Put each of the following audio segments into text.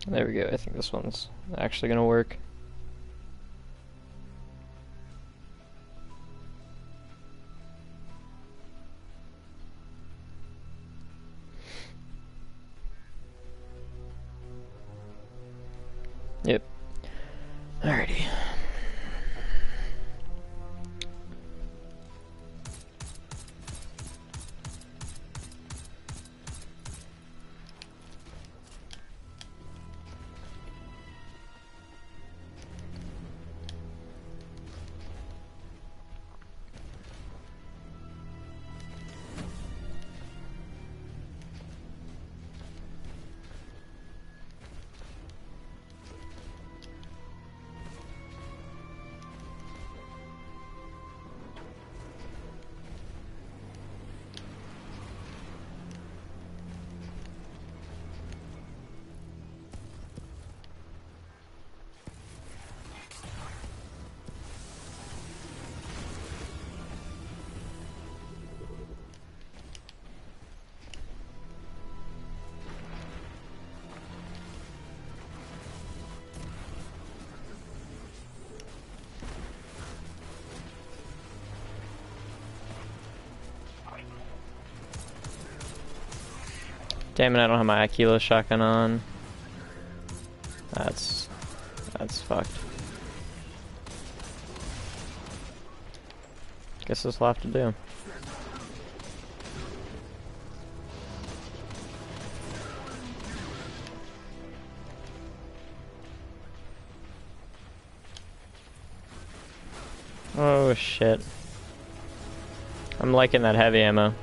There we go. I think this one's actually gonna work. Yep. Alrighty. Damn it, I don't have my Aquila shotgun on. That's fucked. Guess this will have to do. Oh shit. I'm liking that heavy ammo.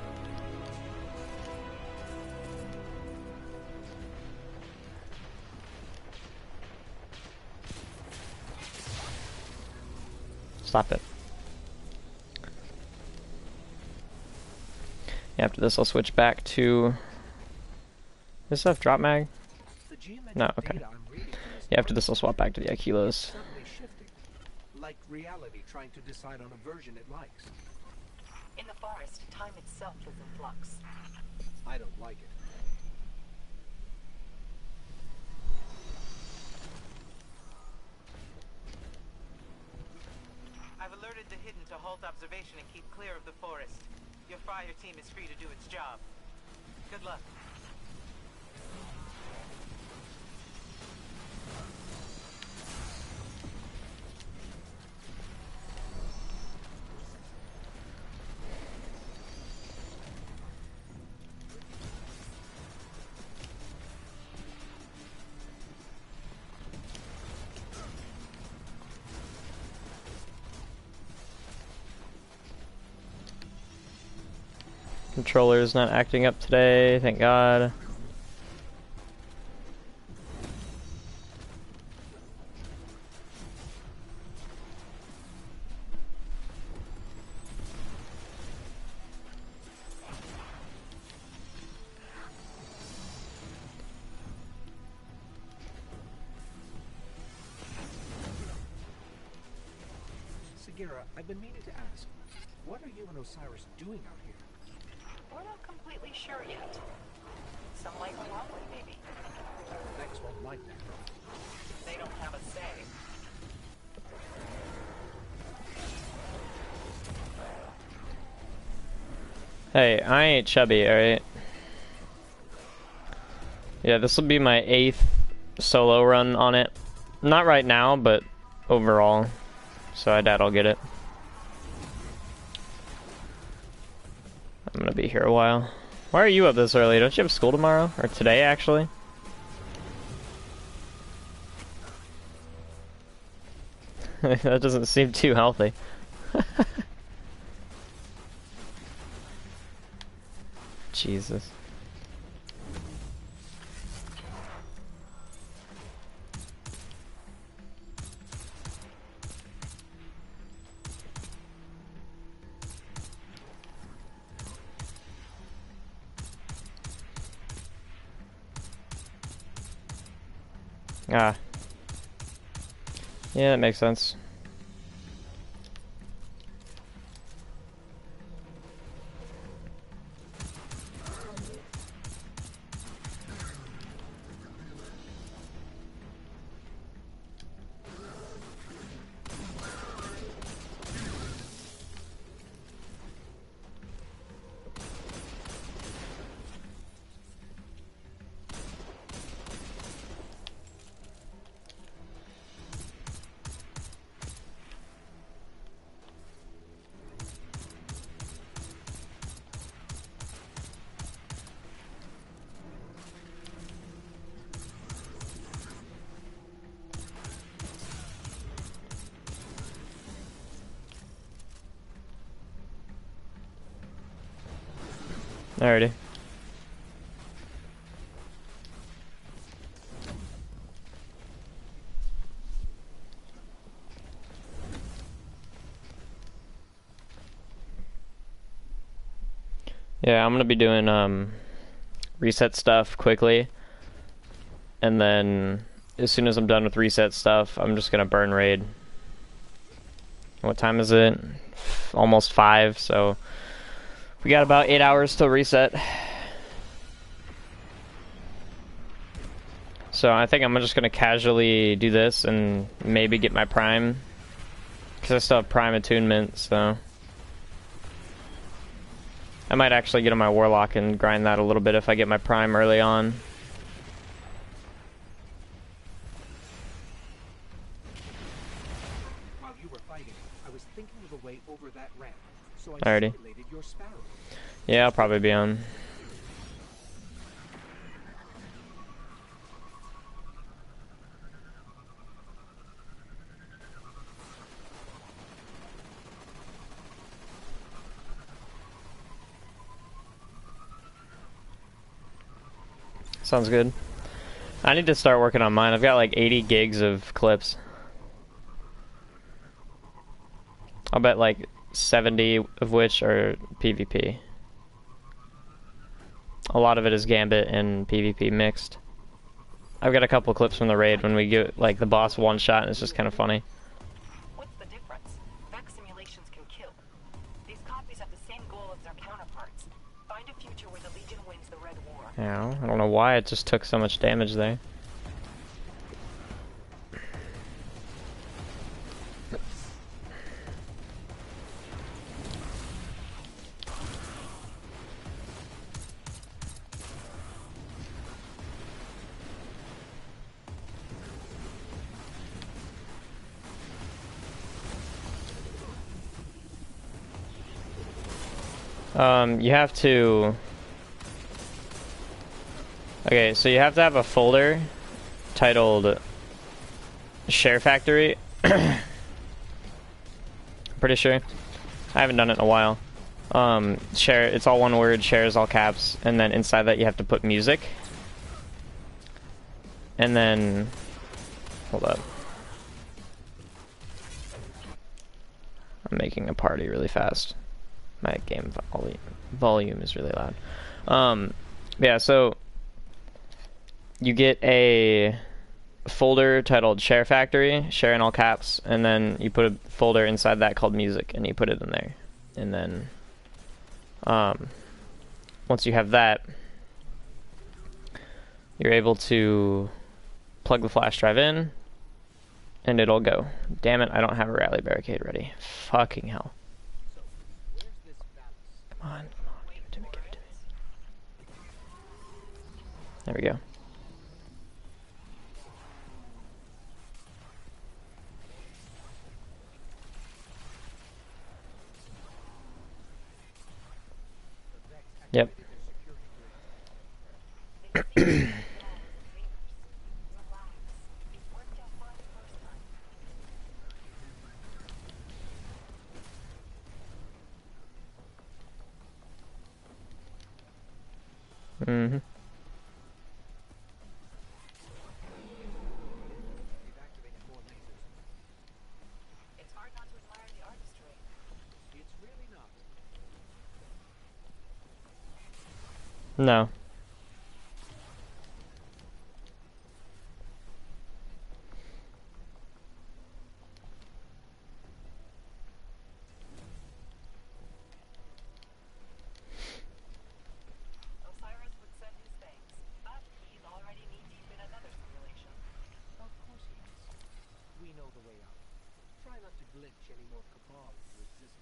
Stop it. After this I'll switch back to... This stuff drop mag? No, okay. Yeah, after this I'll swap back to the Aquilas. Like reality trying to decide on a version it likes. In the forest, time itself is in flux. I don't like it. I've alerted the Hidden to halt observation and keep clear of the forest. Your fire team is free to do its job. Good luck. Controller's not acting up today, thank God. Sagira, I've been meaning to ask, what are you and Osiris doing out here? We're not completely sure yet. Some might go out with, maybe. Vex won't like that. They don't have a say. Hey, I ain't chubby, alright? Yeah, this will be my 8th solo run on it. Not right now, but overall. So I doubt I'll get it. I'm gonna be here a while. Why are you up this early? Don't you have school tomorrow? Or today, actually? That doesn't seem too healthy. Jesus. Ah. Yeah, that makes sense. Alrighty. Yeah, I'm gonna be doing reset stuff quickly, and then as soon as I'm done with reset stuff, I'm just gonna burn raid. What time is it? Almost 5, so we got about 8 hours till reset. So I think I'm just gonna casually do this and maybe get my prime, because I still have prime attunement, so I might actually get on my warlock and grind that a little bit if I get my prime early on. While you were fighting, I was thinking of a way over that ramp, so I Alrighty. simulated your sparrow. Yeah, I'll probably be on. Sounds good. I need to start working on mine. I've got like 80 gigs of clips. I'll bet like 70 of which are PvP. A lot of it is Gambit and PvP mixed. I've got a couple clips from the raid when we get like the boss one shot, and it's just kind of funny. What's the difference? Mech simulations can kill. These copies have the same goal as their counterparts. Find a future where the Legion wins the Red War. Yeah, I don't know why it just took so much damage there. You have to... Okay, so you have to have a folder titled Share Factory. Pretty sure. I haven't done it in a while. Share, it's all one word, share is all caps, and then inside that you have to put music. And then... Hold up. I'm making a party really fast. My game volume is really loud. Yeah, so you get a folder titled Share Factory, share in all caps, and then you put a folder inside that called music, and you put it in there. And then once you have that, you're able to plug the flash drive in, and it'll go. Damn it, I don't have a rally barricade ready. Fucking hell. Come on, give it to me, give it to me. There we go. Yep. Mm-hmm. It's hard not to admire the artistry. It's really not. No. Osiris would send his thanks, but he's already knee-deep in another simulation. Of course he is. We know the way out. Try not to glitch any more cabal into existence.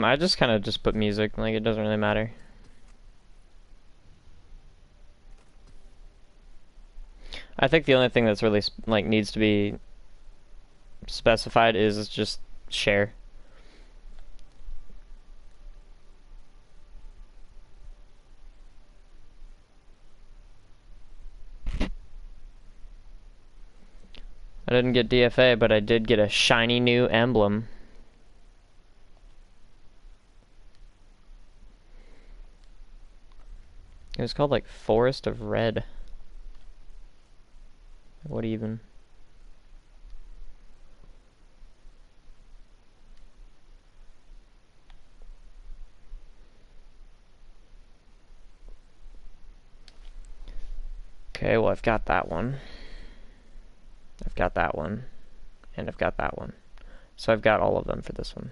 I just kind of just put music, like it doesn't really matter. I think the only thing that's really like needs to be specified is just share. didn't get D.F.A, but I did get a shiny new emblem. It was called like Forest of Red. What even? Okay, well I've got that one. I've got that one. And I've got that one. So I've got all of them for this one.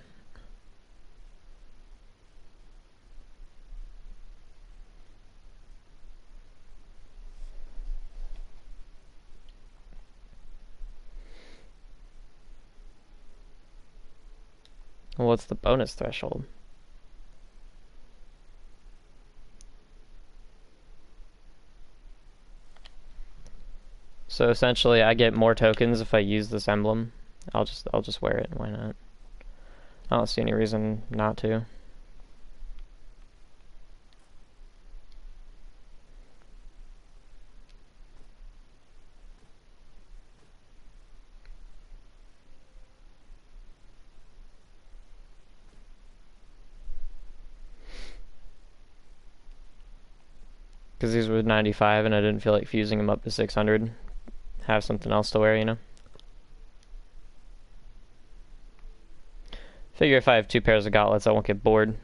Well, what's the bonus threshold? So essentially I get more tokens if I use this emblem. I'll just wear it, why not? I don't see any reason not to. Because these were 95 and I didn't feel like fusing them up to 600. Have something else to wear, you know? Figure if I have 2 pairs of gauntlets, I won't get bored.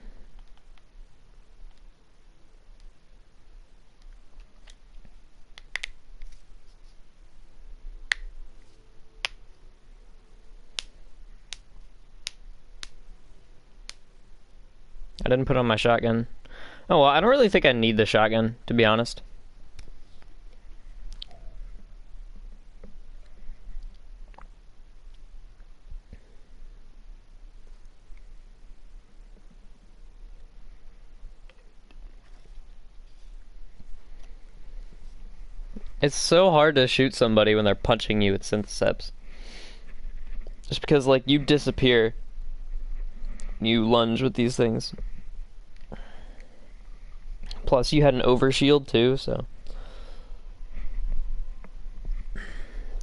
I didn't put on my shotgun. Oh, well, I don't really think I need the shotgun, to be honest. It's so hard to shoot somebody when they're punching you with synthesips. Just because, like, you disappear. You lunge with these things. Plus, you had an overshield, too, so...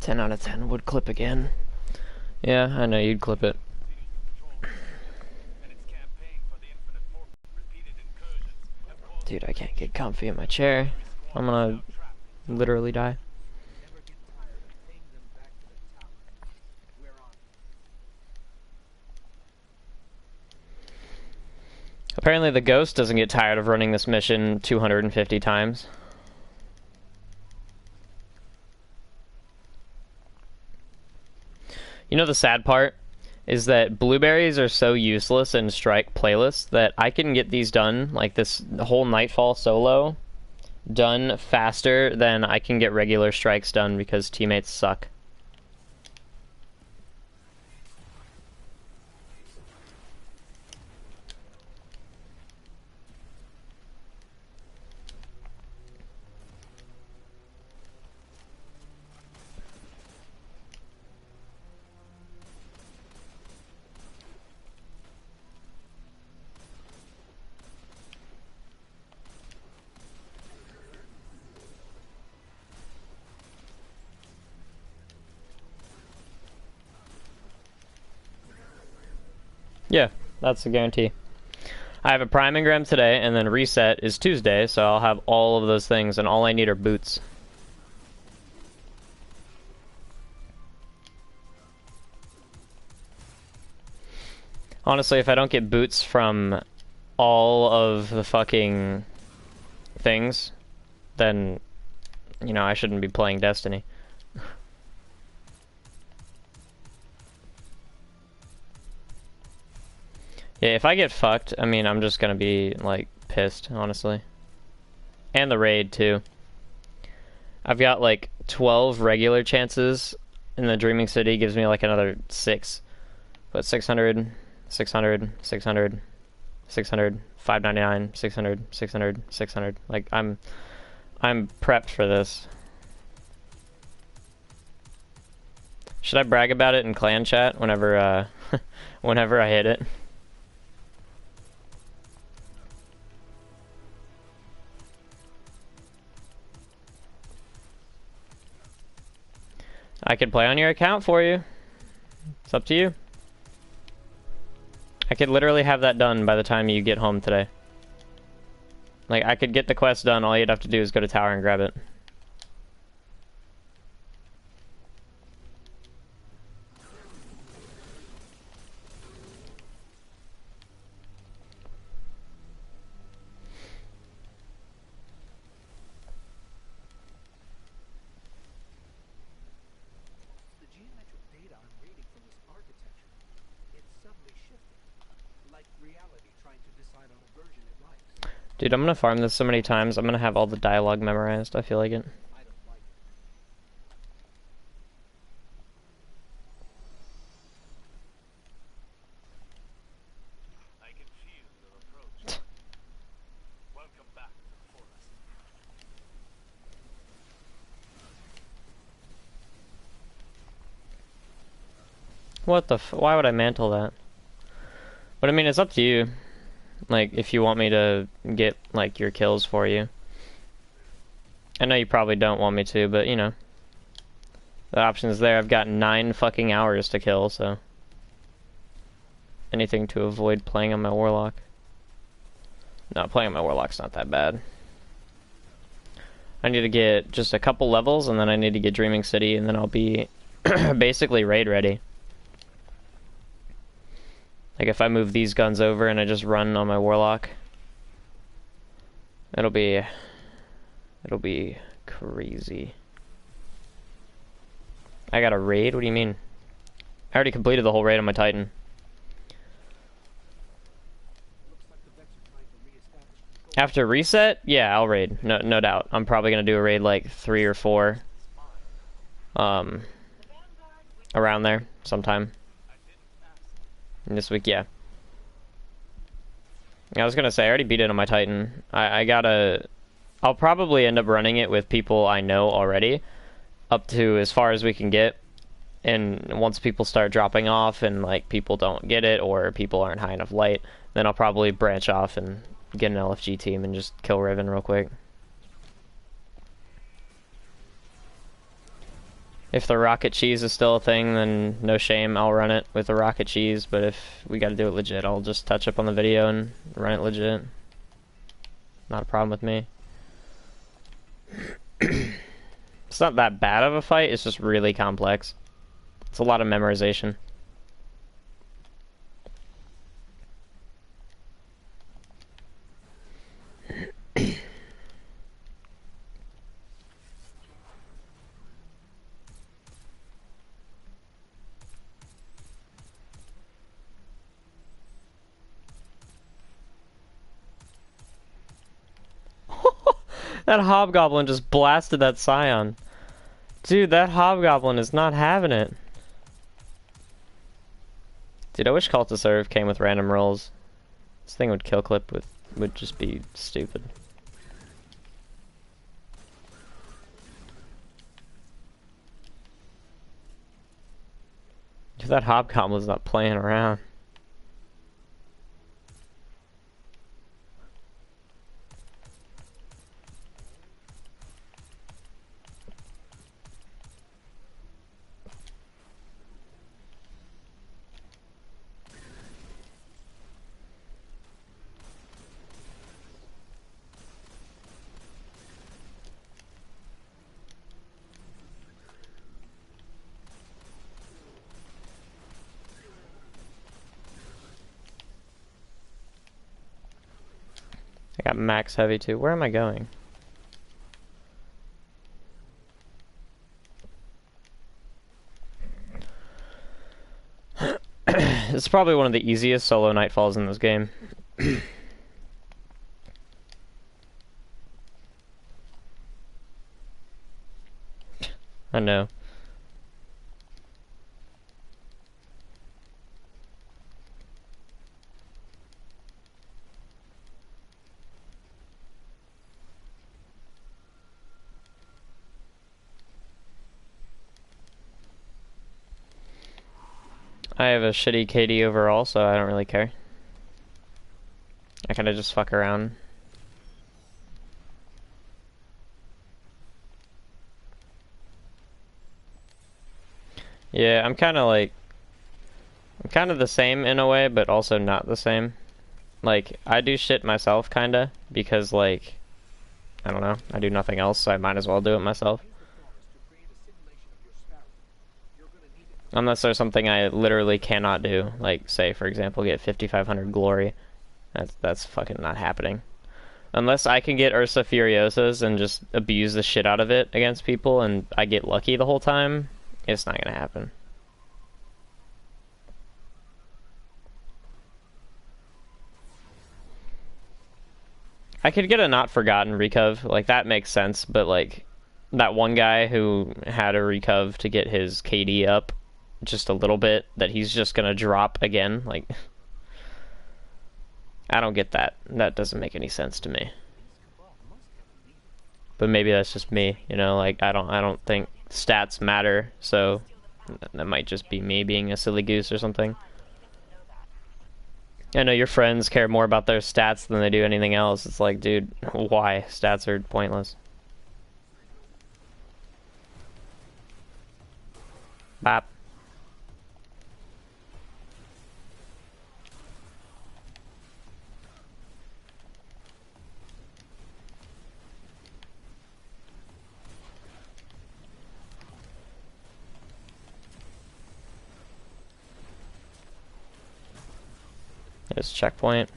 10 out of 10 would clip again. Yeah, I know, you'd clip it. Dude, I can't get comfy in my chair. I'm gonna literally die. Never get tired of paying them back to the tower. We're on it. Apparently the ghost doesn't get tired of running this mission 250 times. You know the sad part is that blueberries are so useless in strike playlists that I can get these done, like this whole Nightfall solo, done faster than I can get regular strikes done because teammates suck. Yeah, that's a guarantee. I have a Prime Engram today, and then Reset is Tuesday, so I'll have all of those things, and all I need are boots. Honestly, if I don't get boots from all of the fucking things, then, you know, I shouldn't be playing Destiny. Yeah, if I get fucked, I mean, I'm just gonna be, like, pissed, honestly. And the raid, too. I've got, like, 12 regular chances, and the Dreaming City gives me, like, another 6. But 600, 600, 600, 600, 599, 600, 600, 600. Like, I'm prepped for this. Should I brag about it in clan chat whenever, whenever I hit it? I could play on your account for you. It's up to you. I could literally have that done by the time you get home today. Like, I could get the quest done, all you'd have to do is go to tower and grab it. The geometric data I'm reading from this architecture, it's suddenly shifting. Like reality trying to decide on a version it likes. Dude, I'm gonna farm this so many times, I'm gonna have all the dialogue memorized, I feel like it. I don't like it. I can feel your approach. Welcome back to the forest. What the why would I mantle that? But I mean, it's up to you. Like, if you want me to get, like, your kills for you. I know you probably don't want me to, but, you know. The option's there. I've got 9 fucking hours to kill, so. Anything to avoid playing on my Warlock. No, playing on my Warlock's not that bad. I need to get just a couple levels, and then I need to get Dreaming City, and then I'll be basically raid ready. Like, if I move these guns over and I just run on my Warlock, it'll be crazy. I got a raid? What do you mean? I already completed the whole raid on my Titan. Looks like the vets are trying to reestablish control. After reset? Yeah, I'll raid. No doubt. I'm probably gonna do a raid like 3 or 4. Around there, sometime. This week, yeah. I was gonna say, I already beat it on my Titan. I'll probably end up running it with people I know already, up to as far as we can get. And once people start dropping off and, like, people don't get it, or people aren't high enough light, then I'll probably branch off and get an LFG team and just kill Riven real quick. If the rocket cheese is still a thing, then no shame, I'll run it with the rocket cheese, but if we gotta do it legit, I'll just touch up on the video and run it legit. Not a problem with me. It's not that bad of a fight, it's just really complex. It's a lot of memorization. That Hobgoblin just blasted that Scion. Dude, that Hobgoblin is not having it. Dude, I wish Call to Serve came with random rolls. This thing would kill clip would just be stupid. Dude, that Hobgoblin's not playing around. I got max heavy too. Where am I going? It's probably one of the easiest solo nightfalls in this game. I know. I have a shitty KD overall, so I don't really care. I kinda just fuck around. Yeah, I'm kind of like, I'm kind of the same in a way, but also not the same. Like, I do shit myself, kinda, because, like, I don't know, I do nothing else, so I might as well do it myself. Use the forest to create a simulation of your sparrow. You're gonna need it to Unless there's something I literally cannot do, like, say, for example, get 5500 glory. That's fucking not happening. Unless I can get Ursa Furiosas and just abuse the shit out of it against people and I get lucky the whole time, it's not gonna happen. I could get a Not Forgotten recov, like that makes sense, but like that one guy who had a recov to get his KD up just a little bit that he's just gonna drop again, like I don't get that. That doesn't make any sense to me. But maybe that's just me, you know, like I don't think stats matter, so that might just be me being a silly goose or something. I know your friends care more about their stats than they do anything else. It's like, dude, why? Stats are pointless. Bop. There's checkpoint.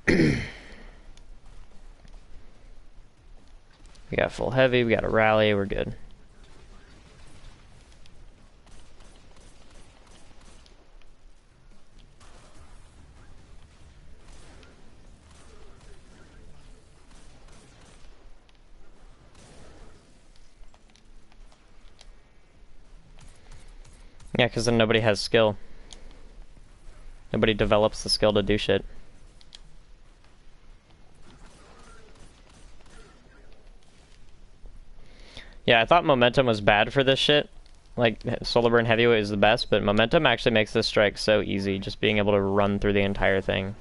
We got full heavy, we got a rally, we're good. Yeah, because then nobody has skill. Nobody develops the skill to do shit. Yeah, I thought momentum was bad for this shit. Like, Solar Burn Heavyweight is the best, but momentum actually makes this strike so easy, just being able to run through the entire thing.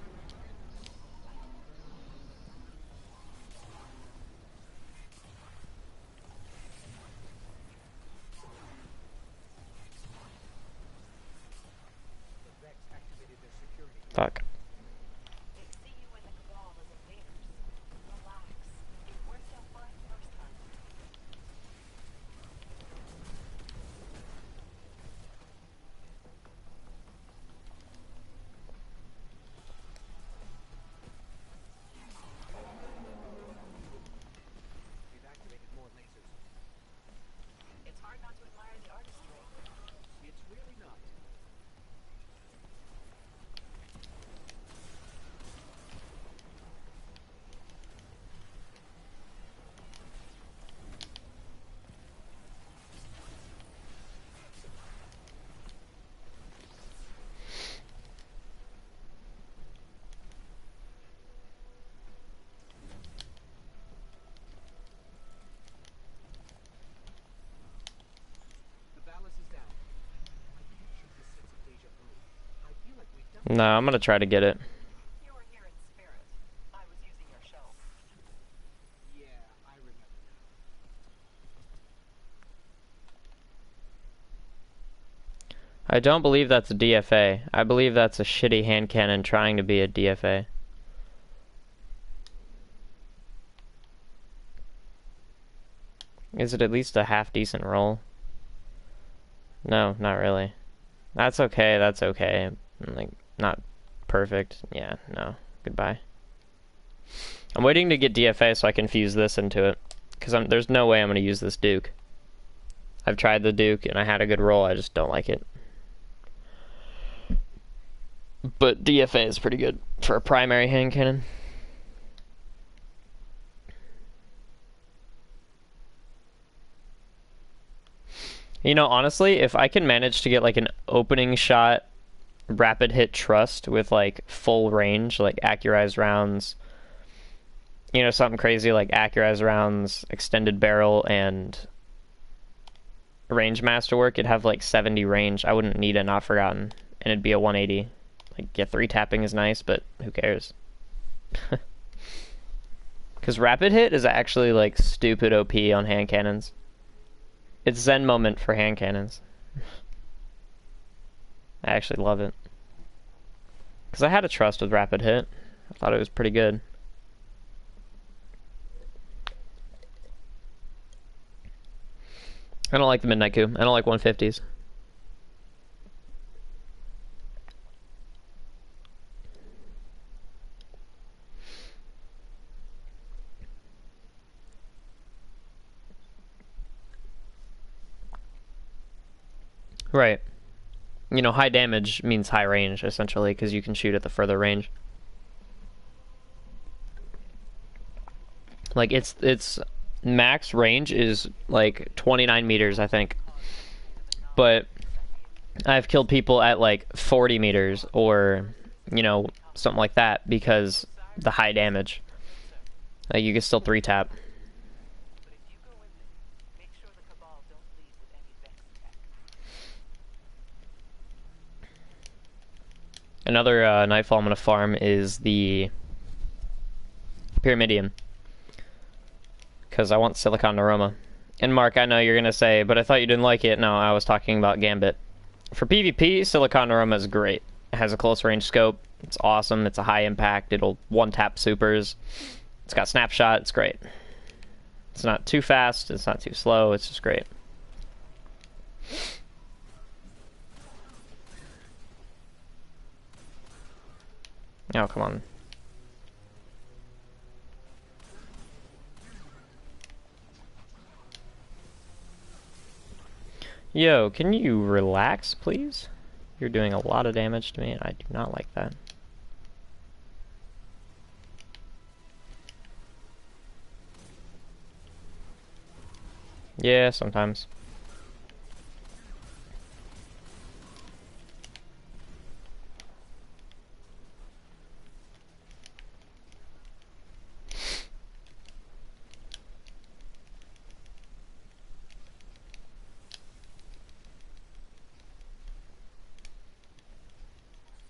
Fuck. We've activated more lasers. It's hard not to admire the artistry. It's really not. The ballast is down. I can't shake this sense of deja vu. I feel like we've done. No, I'm gonna try to get it. You were here in spirit. I was using your show. Yeah, I remember now. I don't believe that's a D.F.A. I believe that's a shitty hand cannon trying to be a D.F.A. Is it at least a half decent roll? No, not really. That's okay, that's okay. Like, not perfect. Yeah, no. Goodbye. I'm waiting to get D.F.A. so I can fuse this into it. Because there's no way I'm going to use this Duke. I've tried the Duke and I had a good roll, I just don't like it. But D.F.A. is pretty good for a primary hand cannon. You know, honestly, if I can manage to get like an opening shot, rapid hit trust with like full range, like accurized rounds, you know, something crazy like accurized rounds, extended barrel, and range masterwork, it'd have like 70 range. I wouldn't need a Not Forgotten, and it'd be a 180. Like, yeah, 3 tapping is nice, but who cares? Because rapid hit is actually like stupid OP on hand cannons. It's Zen moment for hand cannons. I actually love it. Because I had a trust with rapid hit. I thought it was pretty good. I don't like the Midnight Coup. I don't like 150s. Right. You know, high damage means high range, essentially, because you can shoot at the further range. Like, its max range is, like, 29 meters, I think. But I've killed people at, like, 40 meters, or, you know, something like that, because the high damage. Like, you can still 3-tap. But if you go in there, make sure the Cabal don't leave with any Vex tech. Another Nightfall I'm going to farm is the Pyramidion. Because I want Silicon Aroma. And Mark, I know you're going to say, but I thought you didn't like it. No, I was talking about Gambit. For PvP, Silicon Aroma is great. It has a close range scope. It's awesome. It's a high impact. It'll one-tap supers. It's got snapshot. It's great. It's not too fast. It's not too slow. It's just great. Oh, come on. Yo, can you relax, please? You're doing a lot of damage to me, and I do not like that. Yeah, sometimes.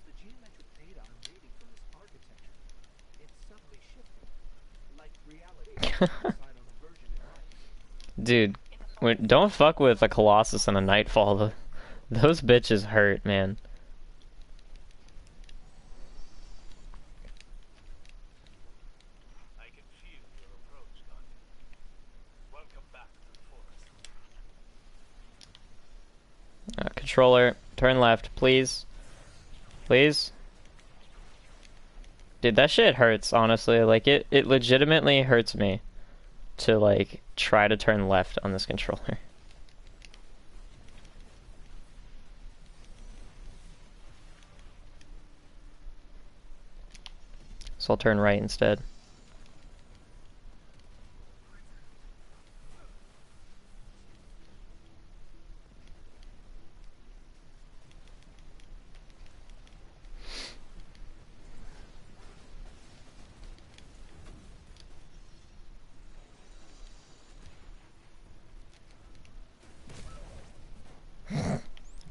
The geometric data I'm reading from this architecture, it's subtly shifting. Like reality trying to decide on a version it likes. Dude, don't fuck with a Colossus and a Nightfall. Those bitches hurt, man. I can feel your approach, Guardian. Welcome back to the forest. Controller, turn left, please. Please? Dude, that shit hurts, honestly. Like, it legitimately hurts me to, like, try to turn left on this controller. So I'll turn right instead.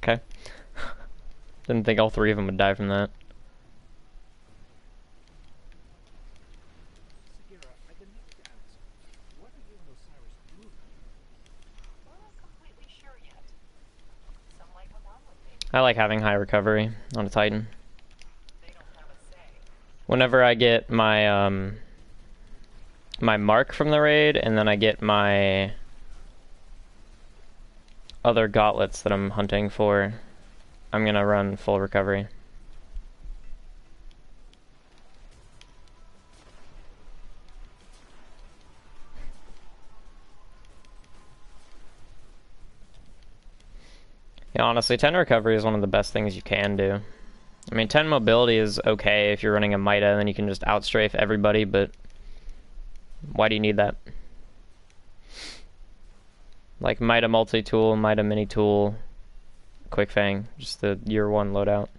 Okay. Didn't think all three of them would die from that. Sagira, I've been meaning to ask, what are you and Osiris doing? We're not completely sure yet. Some like what I'm with me. I like having high recovery on a Titan. They don't have a say. Whenever I get my my mark from the raid, and then I get my other gauntlets that I'm hunting for, I'm gonna run full recovery. Yeah, honestly, 10 recovery is one of the best things you can do. I mean, 10 mobility is okay if you're running a Mida, and then you can just outstrafe everybody, but why do you need that? Like Mida multi-tool, Mida mini-tool, Quick Fang, just the year one loadout.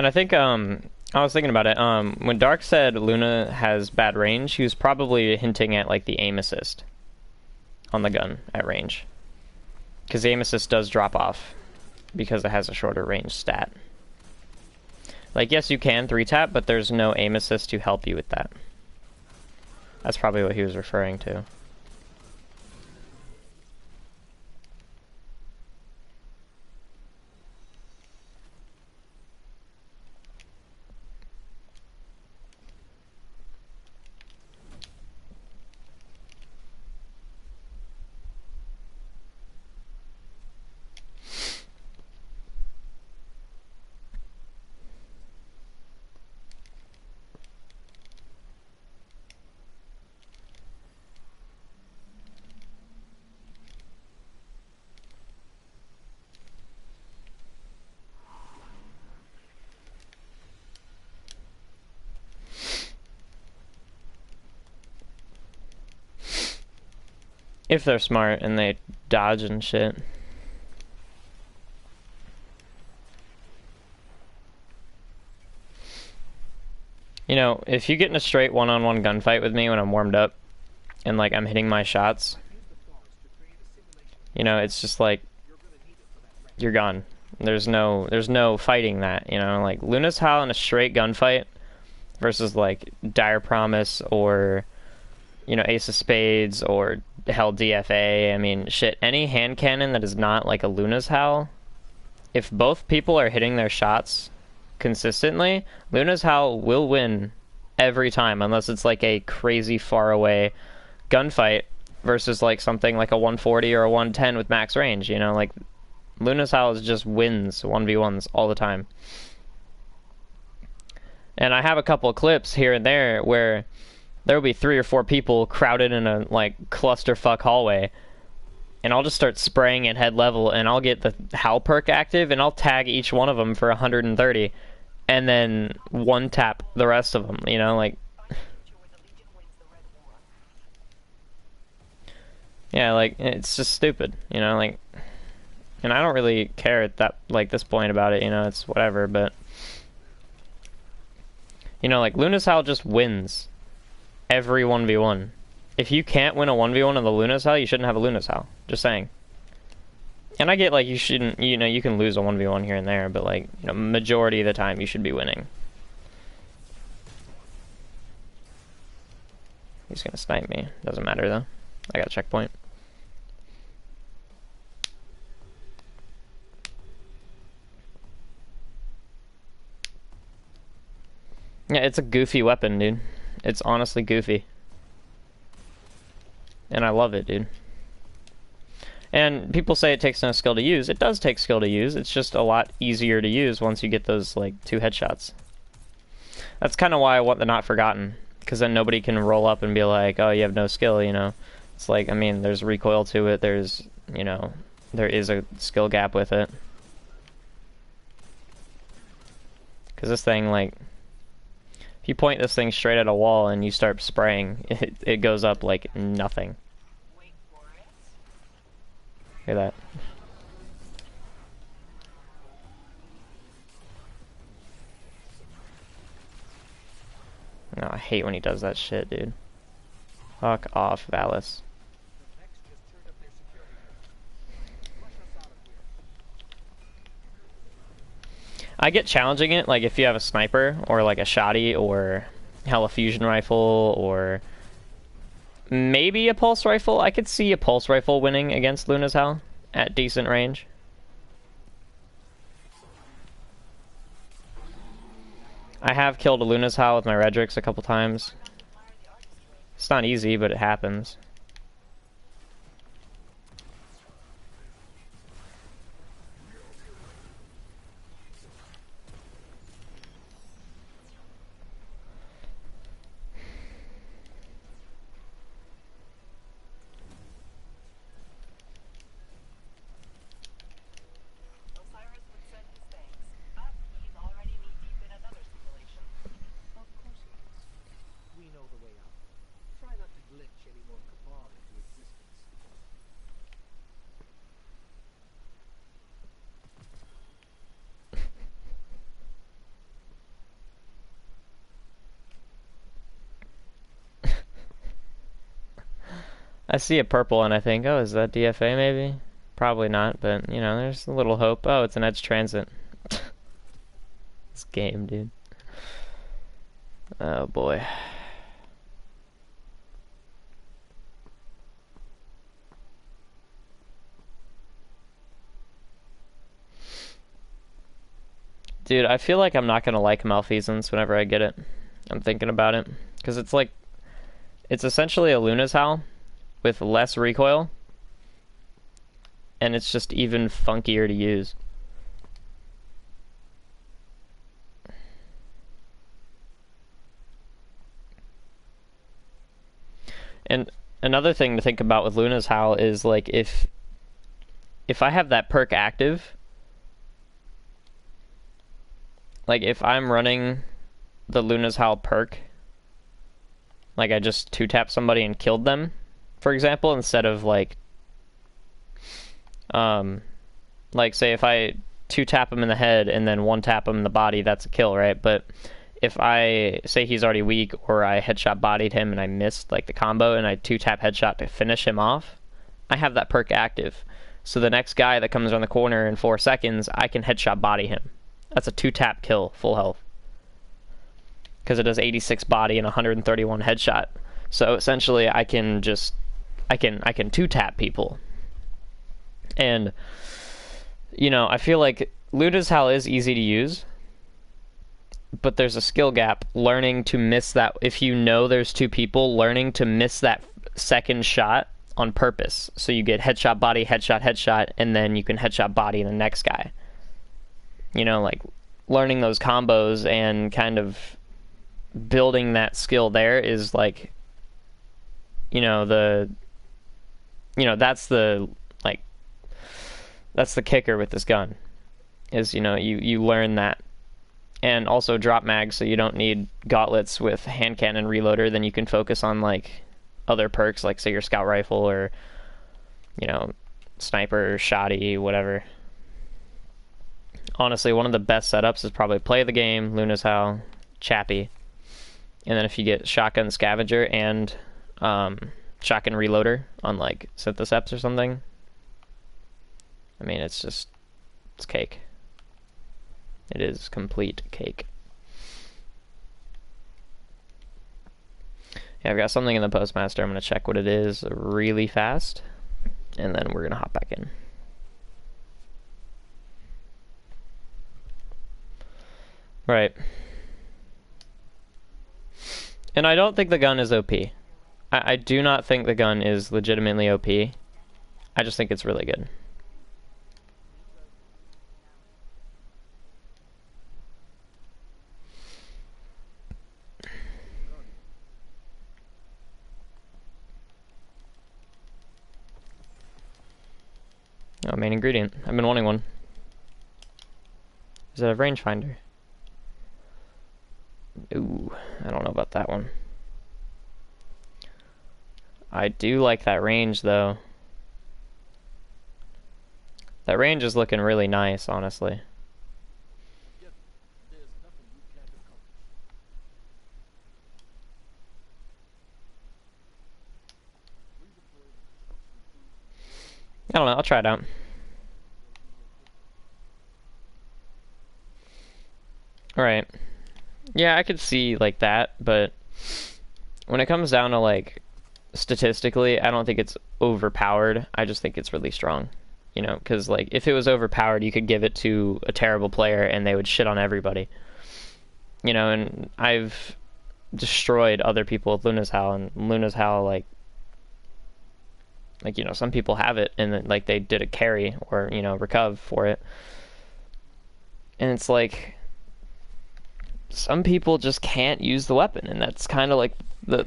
And I think I was thinking about it. When Dark said Luna has bad range, he was probably hinting at like the aim assist on the gun at range, because the aim assist does drop off because it has a shorter range stat. Like, yes, you can 3-tap, but there's no aim assist to help you with that. That's probably what he was referring to. If they're smart and they dodge and shit. You know, if you get in a straight one-on-one gunfight with me when I'm warmed up and like I'm hitting my shots, you know, it's just like you're gone. There's no fighting that, you know, like Luna's Howl in a straight gunfight versus like Dire Promise or, you know, Ace of Spades or hell D.F.A. I mean, shit, any hand cannon that is not like a Luna's Howl, if both people are hitting their shots consistently, Luna's Howl will win every time, unless it's like a crazy far away gunfight versus like something like a 140 or a 110 with max range, you know, like Luna's Howl just wins 1v1s all the time. And I have a couple of clips here and there where there will be 3 or 4 people crowded in a like clusterfuck hallway, and I'll just start spraying at head level, and I'll get the Howl perk active, and I'll tag each one of them for 130, and then one tap the rest of them, you know, like, yeah, like, it's just stupid, you know, like, and I don't really care at that, like, this point about it, you know, it's whatever, but, you know, like, Luna's Howl just wins every 1v1. If you can't win a 1v1 on the Luna's Howl, you shouldn't have a Luna's Howl. Just saying. And I get, like, you shouldn't, you know, you can lose a 1v1 here and there, but, like, you know, majority of the time you should be winning. He's gonna snipe me. Doesn't matter, though. I got a checkpoint. Yeah, it's a goofy weapon, dude. It's honestly goofy. And I love it, dude. And people say it takes no skill to use. It does take skill to use. It's just a lot easier to use once you get those, like, 2 headshots. That's kind of why I want the Not Forgotten. Because then nobody can roll up and be like, oh, you have no skill, you know. It's like, I mean, there's recoil to it. There's, you know, there is a skill gap with it. Because this thing, like, if you point this thing straight at a wall and you start spraying, it goes up like nothing. Wait for it. Hear that? No, I hate when he does that shit, dude. Fuck off, Valis. I get challenging it, like if you have a sniper or like a shotty or hell a fusion rifle or maybe a pulse rifle. I could see a pulse rifle winning against Luna's Howl at decent range. I have killed a Luna's Howl with my Redrix a couple times. It's not easy, but it happens. Osiris would send his thanks, but he's already knee-deep in another simulation. Of course it is. We know the way out. Try not to glitch any more I see a purple and I think, oh, is that D.F.A maybe? Probably not, but, you know, there's a little hope. Oh, it's an Edge Transit. This game, dude. Oh, boy. Dude, I feel like I'm not gonna like Malfeasance whenever I get it. I'm thinking about it. Because it's like... It's essentially a Luna's Howl with less recoil. And it's just even funkier to use. And another thing to think about with Luna's Howl is like if I have that perk active, like if I'm running the Luna's Howl perk, like I just 2-tap somebody and killed them, for example, instead of like say if I 2-tap him in the head and then 1-tap him in the body, that's a kill, right? But if I say he's already weak or I headshot bodied him and I missed like the combo and I 2-tap headshot to finish him off, I have that perk active. So the next guy that comes around the corner in 4 seconds, I can headshot body him. That's a 2-tap kill, full health. Because it does 86 body and 131 headshot. So essentially I can 2-tap people. And you know, I feel like Luna's Howl is easy to use, but there's a skill gap learning to miss that. If you know there's 2 people, learning to miss that second shot on purpose. So you get headshot, body, headshot, headshot, and then you can headshot body the next guy. You know, like learning those combos and kind of building that skill there is like, you know, that's the kicker with this gun. Is, you know, you learn that. And also drop mags, so you don't need gauntlets with hand cannon reloader. Then you can focus on like other perks, like say your scout rifle or, you know, sniper, shoddy, whatever. Honestly, one of the best setups is probably play the game, Luna's Howl, Chappie, and then if you get shotgun scavenger and shotgun reloader on like Syntheseps or something, I mean, it's cake. It is complete cake. Yeah, I've got something in the Postmaster. I'm going to check what it is really fast, and then we're going to hop back in. Right. And I don't think the gun is OP. I do not think the gun is legitimately OP. I just think it's really good. Oh, main ingredient. I've been wanting one. Is that a rangefinder? Ooh, I don't know about that one. I do like that range, though. That range is looking really nice, honestly. I don't know, I'll try it out. Alright. Yeah, I could see like that, but when it comes down to like statistically, I don't think it's overpowered. I just think it's really strong. You know, because like if it was overpowered, you could give it to a terrible player and they would shit on everybody. You know, and I've destroyed other people with Luna's Howl, and Luna's Howl like you know, some people have it and then, like they did a carry or, you know, recov for it. And it's like some people just can't use the weapon, and that's kind of like the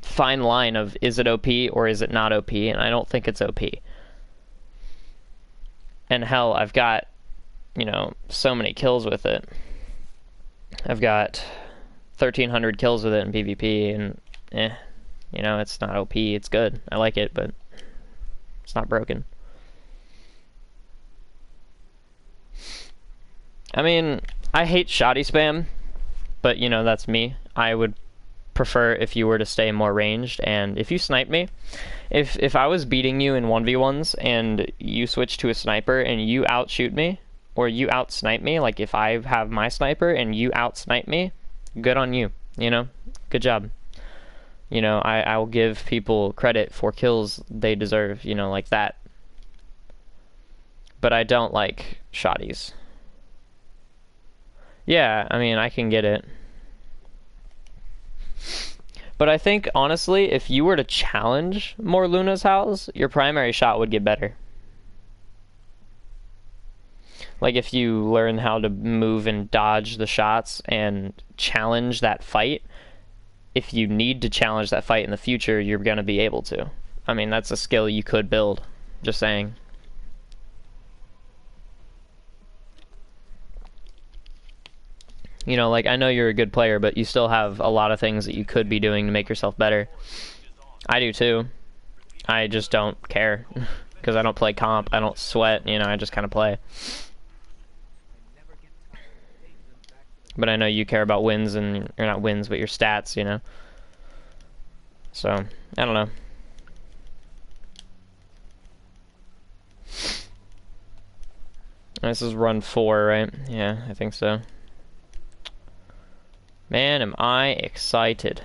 fine line of is it OP or is it not OP, and I don't think it's OP. And hell, I've got, you know, so many kills with it. I've got 1,300 kills with it in PvP, and you know, it's not OP, it's good. I like it, but it's not broken. I mean, I hate shoddy spam, but you know, that's me. I would prefer if you were to stay more ranged, and if you snipe me, if I was beating you in 1v1s and you switch to a sniper and you outshoot me, or you outsnipe me, like if I have my sniper and you outsnipe me, good on you, you know? Good job. You know, I will give people credit for kills they deserve, you know, like that. But I don't like shotties. Yeah, I mean, I can get it. But I think, honestly, if you were to challenge more Luna's house, your primary shot would get better. Like, if you learn how to move and dodge the shots and challenge that fight, if you need to challenge that fight in the future, you're going to be able to. I mean, that's a skill you could build. Just saying. You know, like, I know you're a good player, but you still have a lot of things that you could be doing to make yourself better. I do too. I just don't care. Because I don't play comp. I don't sweat, you know, I just kind of play. But I know you care about wins and, or not wins, but your stats, you know. So, I don't know. This is run 4, right? Yeah, I think so. Man, am I excited.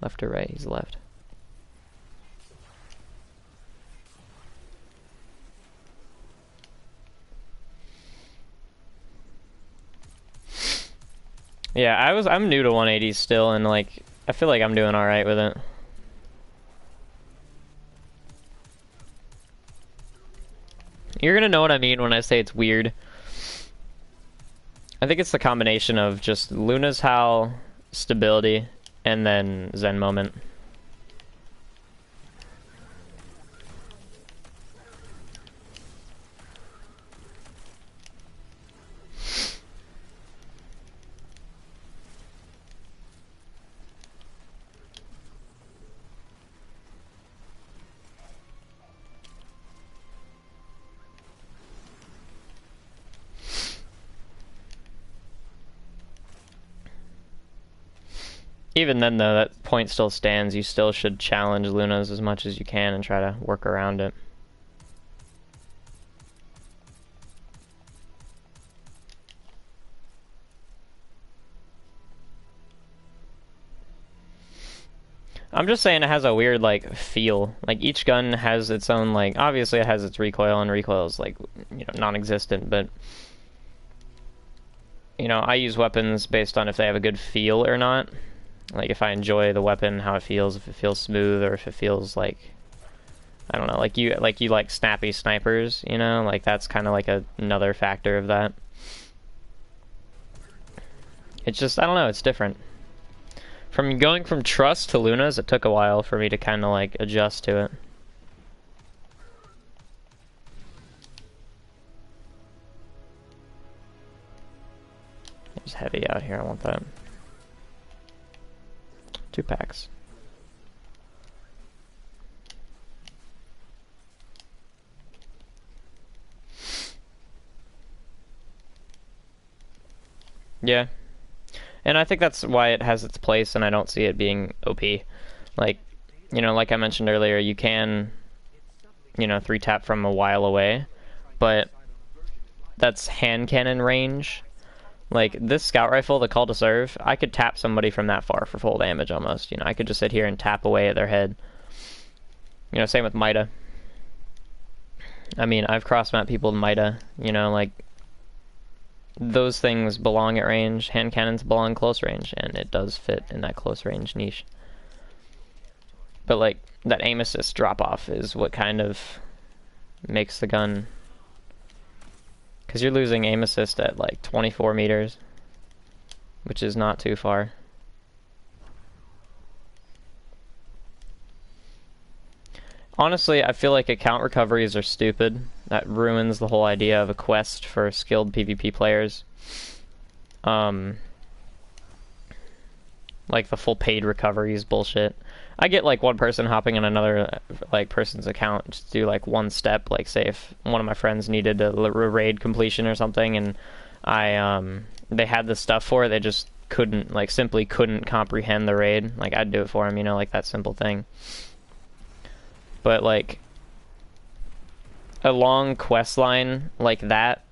Left or right? He's left. Yeah, I'm new to 180s still, and like I feel like I'm doing all right with it. You're gonna know what I mean when I say it's weird. I think it's the combination of just Luna's Howl, stability, and then Zen Moment. Even then, though, that point still stands. You still should challenge Luna's as much as you can and try to work around it. I'm just saying it has a weird, like, feel. Like, each gun has its own, like, obviously it has its recoil, and recoil is, like, you know, non-existent, but, you know, I use weapons based on if they have a good feel or not. Like, if I enjoy the weapon, how it feels, if it feels smooth, or if it feels like, I don't know, like you like snappy snipers, you know? Like, that's kind of like another factor of that. It's just, I don't know, it's different. From going from Trust to Luna's, it took a while for me to kind of, like, adjust to it. There's heavy out here, I want that. 2 packs. Yeah. And I think that's why it has its place, and I don't see it being OP. Like, you know, like I mentioned earlier, you can, you know, 3-tap from a while away, but that's hand cannon range. Like, this scout rifle, the Call to Serve, I could tap somebody from that far for full damage almost. You know, I could just sit here and tap away at their head. You know, same with Mida. I mean, I've cross-mapped people with Mida, you know, like, those things belong at range. Hand cannons belong close range, and it does fit in that close range niche. But, like, that aim assist drop-off is what kind of makes the gun... Because you're losing aim assist at like 24 meters, which is not too far. Honestly, I feel like account recoveries are stupid. That ruins the whole idea of a quest for skilled PvP players. Like the full paid recovery is bullshit. I get like one person hopping on another like person's account just to do like one step, like say if one of my friends needed a raid completion or something and they had the stuff for it, they just couldn't, like, simply couldn't comprehend the raid. Like, I'd do it for them, you know, like that simple thing. But, like, a long quest line like that,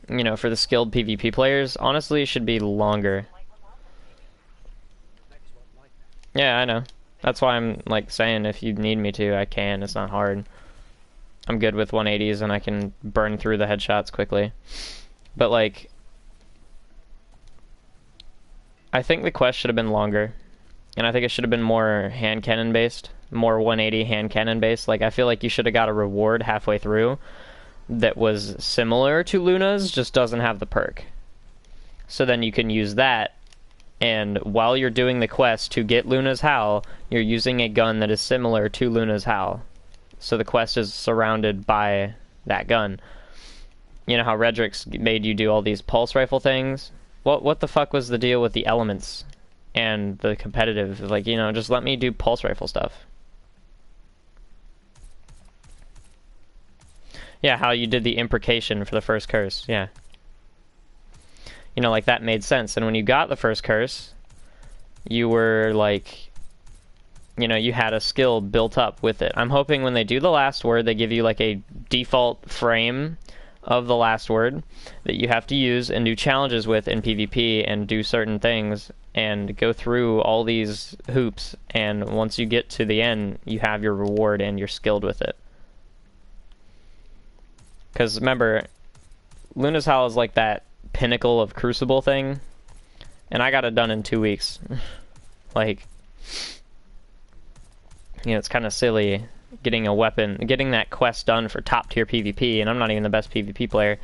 you know, for the skilled PvP players, honestly, it should be longer. Yeah, I know. That's why I'm, like, saying if you need me to, I can. It's not hard. I'm good with 180s and I can burn through the headshots quickly. But, like, I think the quest should have been longer. And I think it should have been more hand cannon based. More 180 hand cannon based. Like, I feel like you should have got a reward halfway through that was similar to Luna's, just doesn't have the perk. So then you can use that, and while you're doing the quest to get Luna's Howl, you're using a gun that is similar to Luna's Howl. So the quest is surrounded by that gun. You know how Redrix made you do all these pulse rifle things? What the fuck was the deal with the elements and the competitive? Like, you know, just let me do pulse rifle stuff. Yeah, how you did the imprecation for the first curse, yeah. You know, like, that made sense. And when you got the first curse, you were, like, you know, you had a skill built up with it. I'm hoping when they do the last word, they give you, like, a default frame of the last word that you have to use and do challenges with in PvP and do certain things and go through all these hoops. And once you get to the end, you have your reward and you're skilled with it. Because remember, Luna's Howl is like that pinnacle of Crucible thing, and I got it done in 2 weeks. Like, you know, it's kind of silly getting a weapon, getting that quest done for top tier PvP, and I'm not even the best PvP player.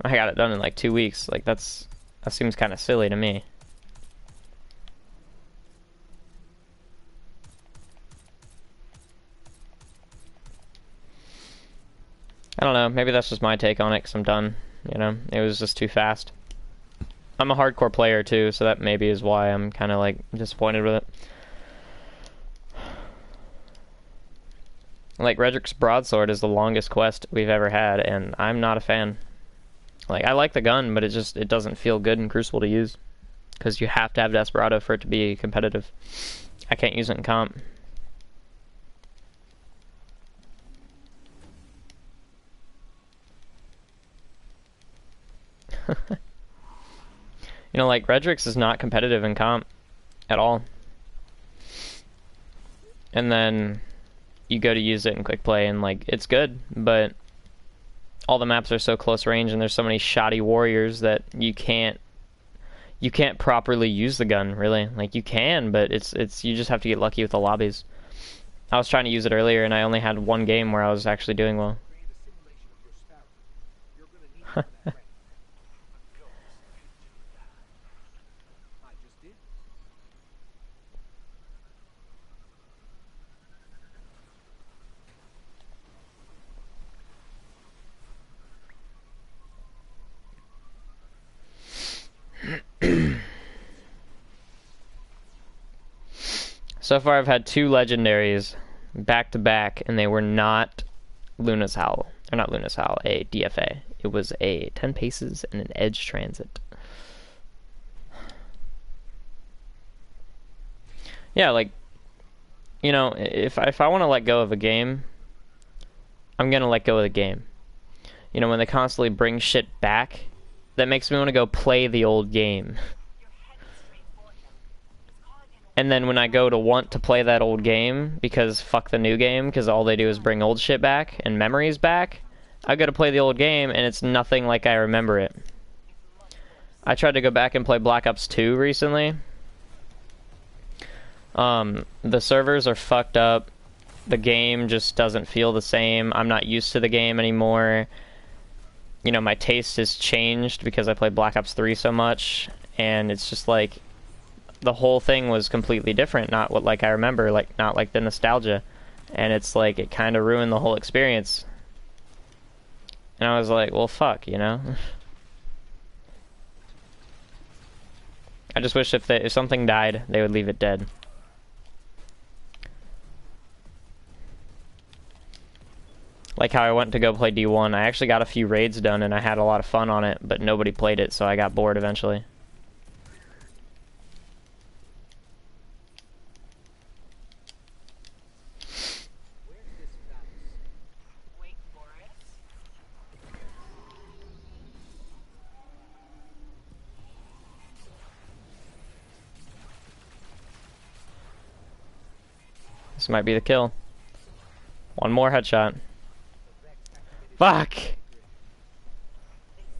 I got it done in like 2 weeks. Like, that seems kind of silly to me. I don't know, maybe that's just my take on it, because I'm done, you know? It was just too fast. I'm a hardcore player, too, so that maybe is why I'm kind of, like, disappointed with it. Like, Redrix's Broadsword is the longest quest we've ever had, and I'm not a fan. Like, I like the gun, but it doesn't feel good in Crucible to use. Because you have to have Desperado for it to be competitive. I can't use it in comp. You know, like, Redrix is not competitive in comp at all. And then you go to use it in quick play and, like, it's good, but all the maps are so close range and there's so many shoddy warriors that you can't properly use the gun, really. Like, you can, but it's you just have to get lucky with the lobbies. I was trying to use it earlier and I only had one game where I was actually doing well. So far I've had 2 legendaries back to back, and they were not Luna's Howl. Or not Luna's Howl, a D.F.A. It was a 10 paces and an edge transit. Yeah, like, you know, if I want to let go of a game, I'm gonna let go of the game. You know, when they constantly bring shit back, that makes me want to go play the old game. And then when I go to want to play that old game, because fuck the new game, because all they do is bring old shit back and memories back, I go to play the old game and it's nothing like I remember it. I tried to go back and play Black Ops 2 recently. The servers are fucked up. The game just doesn't feel the same. I'm not used to the game anymore. You know, my taste has changed because I played Black Ops 3 so much, and it's just like the whole thing was completely different, not what like I remember, like not like the nostalgia, and it's like it kind of ruined the whole experience. And I was like, well, fuck, you know. I just wish if something died, they would leave it dead. Like how I went to go play D1. I actually got a few raids done and I had a lot of fun on it, but nobody played it, so I got bored eventually. Where's this phallus? Wait for it. This might be the kill. One more headshot. The Vex activated Fuck! They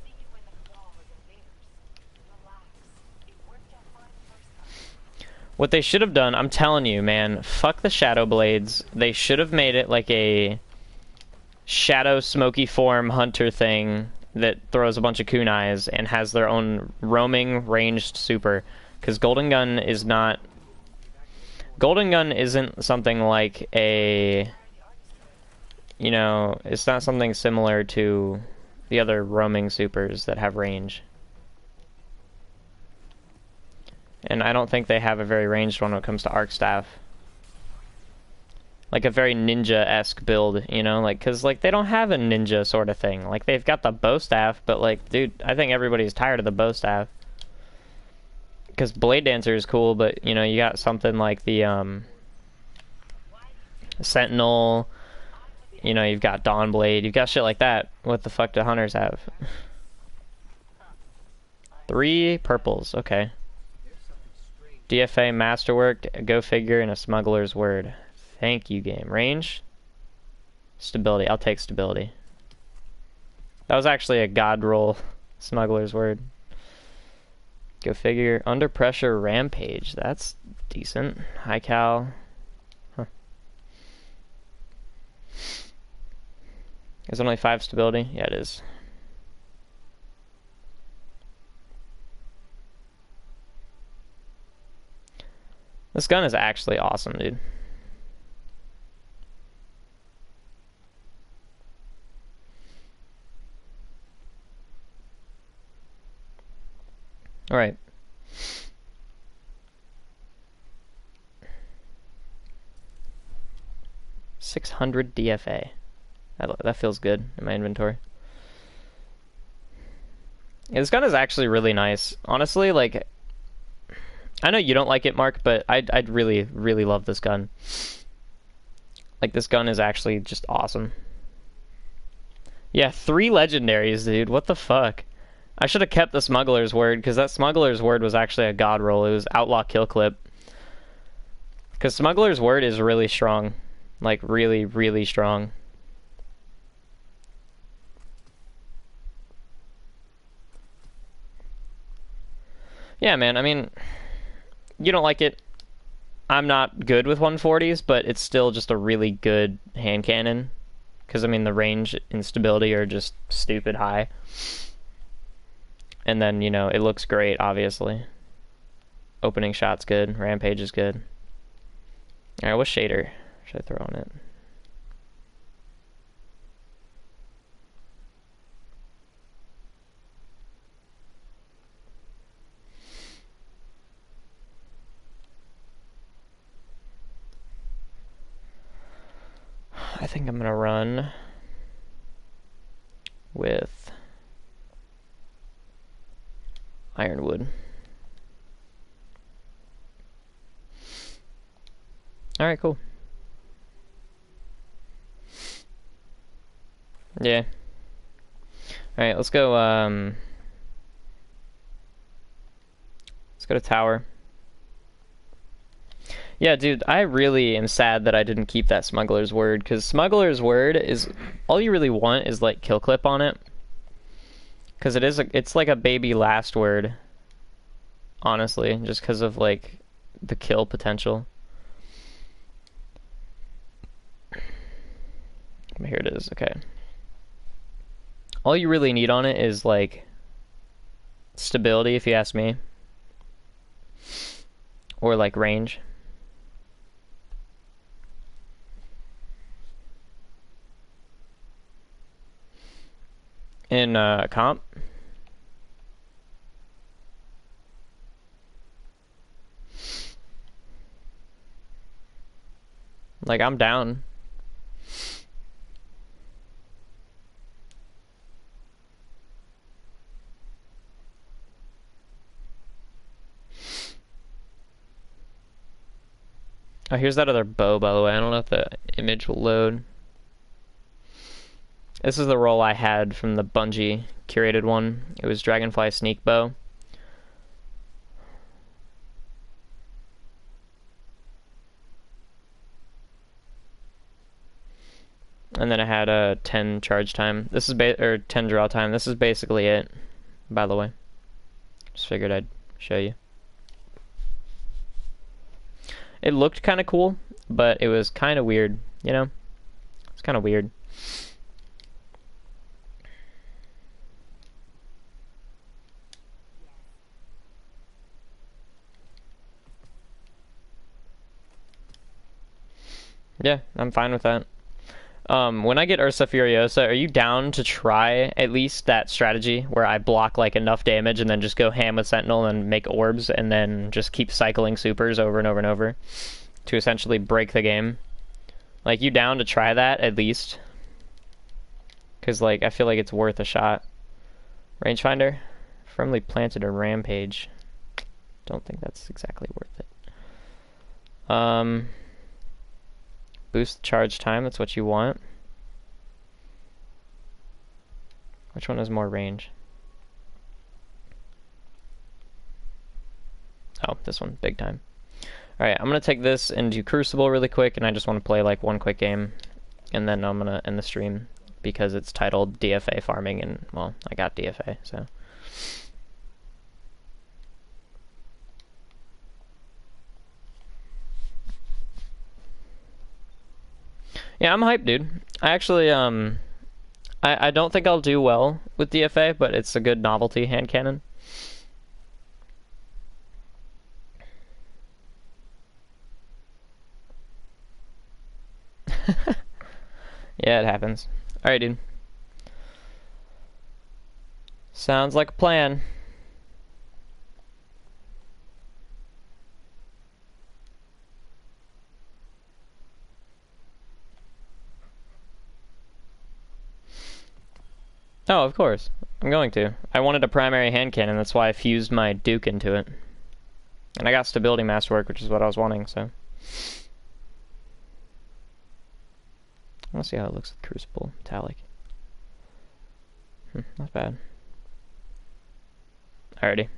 see you in the wall as invaders. Relax. It worked out fine the first time. What they should have done, I'm telling you, man, fuck the Shadow Blades. They should have made it like a Shadow Smoky Form Hunter thing that throws a bunch of kunais and has their own roaming ranged super. Because Golden Gun is not... Golden Gun isn't something like a... You know, it's not something similar to the other roaming supers that have range. And I don't think they have a very ranged one when it comes to Arc Staff. Like a very ninja-esque build, you know? Like, cause like they don't have a ninja sort of thing. Like they've got the bow staff, but like, dude, I think everybody's tired of the bow staff. Cause Blade Dancer is cool, but you know, you got something like the Sentinel, you know, you've got Dawn Blade, you've got shit like that. What the fuck do hunters have? 3 purples, okay. There's something strange. D.F.A. Masterwork, Go Figure, and a Smuggler's Word. Thank you, game. Range? Stability. I'll take stability. That was actually a god roll. Smuggler's Word. Go figure. Under Pressure Rampage. That's decent. High cal. Huh. Is it only 5 stability? Yeah, it is. This gun is actually awesome, dude. All right. $600 D.F.A. That feels good in my inventory. Yeah, this gun is actually really nice. Honestly, like, I know you don't like it, Mark, but I'd really, really love this gun. Like, this gun is actually just awesome. Yeah, 3 legendaries, dude. What the fuck? I should have kept the Smuggler's Word, because that Smuggler's Word was actually a god roll. It was Outlaw Kill Clip. Because Smuggler's Word is really strong. Like, really, really strong. Yeah, man, I mean, you don't like it. I'm not good with 140s, but it's still just a really good hand cannon. Because, I mean, the range and stability are just stupid high. And then, you know, it looks great, obviously. Opening shot's good. Rampage is good. Alright, what shader should I throw on it? I think I'm gonna run with Ironwood. Alright, cool. Yeah. Alright, let's go to tower. Yeah, dude, I really am sad that I didn't keep that Smuggler's Word, because Smuggler's Word is, all you really want is, like, kill clip on it. Because it's like a baby last word, honestly, just because of, like, the kill potential. Here it is, okay. All you really need on it is, like, stability, if you ask me. Or, like, range. In comp. Like, I'm down. Oh, here's that other bow, by the way. I don't know if the image will load. This is the roll I had from the Bungie curated one. It was Dragonfly Sneak Bow. And then it had a 10 charge time. This is or 10 draw time. This is basically it, by the way. Just figured I'd show you. It looked kind of cool, but it was kind of weird, you know? It's kind of weird. Yeah, I'm fine with that. When I get Ursa Furiosa, are you down to try at least that strategy where I block like enough damage and then just go ham with Sentinel and make orbs and then just keep cycling supers over and over and over to essentially break the game? Like, you down to try that at least? Because, like, I feel like it's worth a shot. Rangefinder? Firmly planted a rampage. Don't think that's exactly worth it. Boost charge time, that's what you want. Which one has more range? Oh, this one, big time. Alright, I'm going to take this and do Crucible really quick, and I just want to play like one quick game. And then I'm going to end the stream, because it's titled D.F.A farming, and, well, I got D.F.A, so. Yeah, I'm hyped, dude. I actually, I don't think I'll do well with D.F.A, but it's a good novelty hand cannon. Yeah, it happens. Alright, dude. Sounds like a plan. Oh, of course. I'm going to. I wanted a primary hand cannon, that's why I fused my Duke into it. And I got Stability Masterwork, which is what I was wanting, so. I want to see how it looks with Crucible Metallic. Not bad. Alrighty.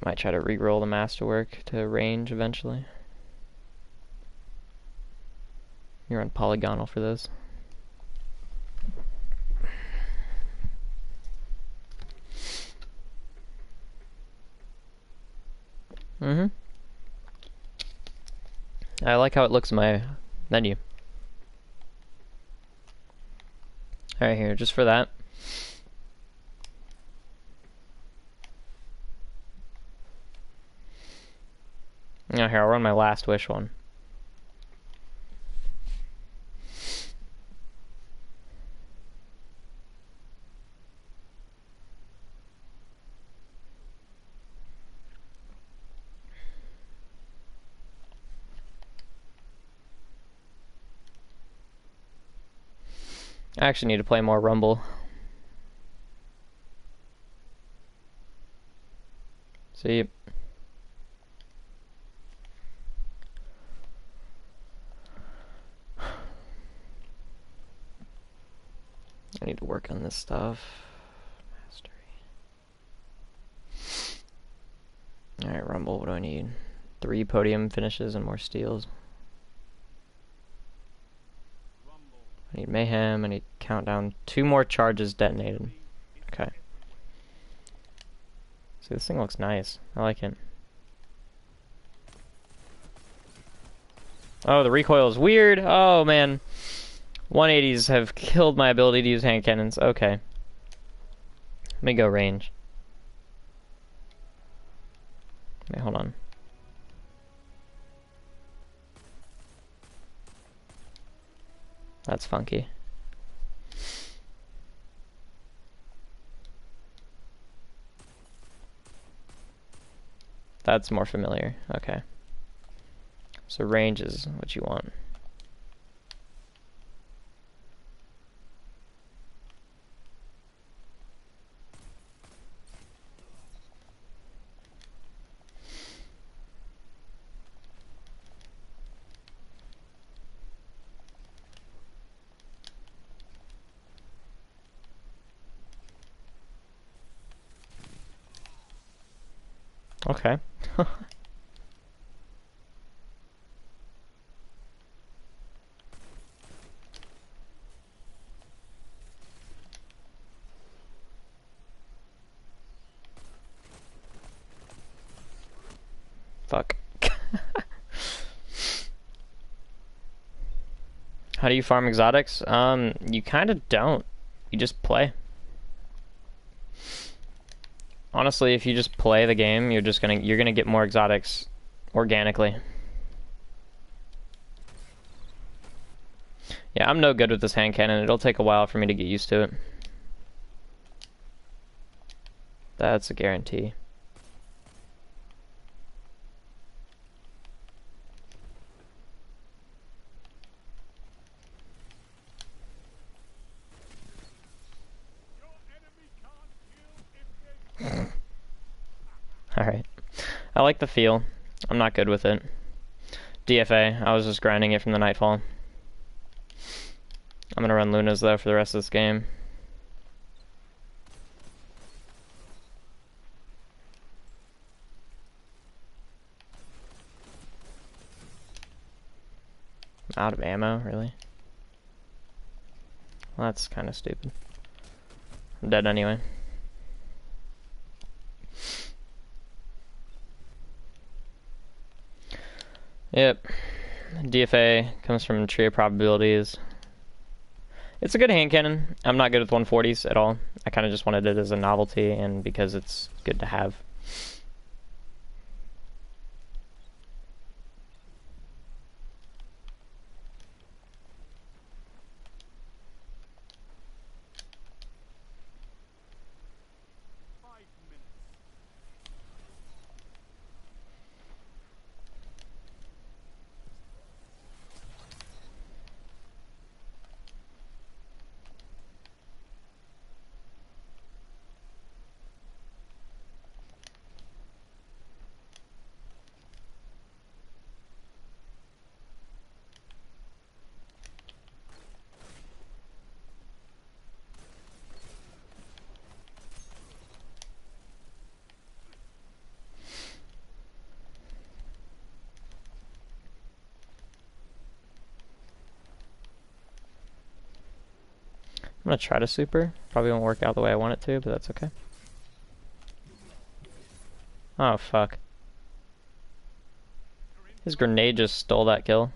Might try to re-roll the Masterwork to range eventually. You're on polygonal for this. I like how it looks in my menu. Alright, here, just for that. Now here, I'll run my last wish one. I actually need to play more Rumble. See. I need to work on this stuff. Mastery. Alright, Rumble, what do I need? 3 podium finishes and more steals. I need Mayhem, I need Countdown. 2 more charges detonated. Okay. See, this thing looks nice. I like it. Oh, the recoil is weird. Oh, man. 180s have killed my ability to use hand cannons. Okay. Let me go range. Wait, hold on. That's funky. That's more familiar. Okay. So range is what you want. Okay. Fuck. How do you farm exotics? You kind of don't. You just play. Honestly, if you just play the game, you're gonna get more exotics organically. Yeah, I'm no good with this hand cannon. It'll take a while for me to get used to it. That's a guarantee. Alright. I like the feel. I'm not good with it. D.F.A. I was just grinding it from the Nightfall. I'm gonna run Lunas though for the rest of this game. I'm out of ammo, really? Well, that's kind of stupid. I'm dead anyway. Yep. D.F.A. comes from Tree of Probabilities. It's a good hand cannon. I'm not good with 140s at all. I kind of just wanted it as a novelty and because it's good to have. I'm gonna try to super. Probably won't work out the way I want it to, but that's okay. Oh, fuck. His grenade just stole that kill.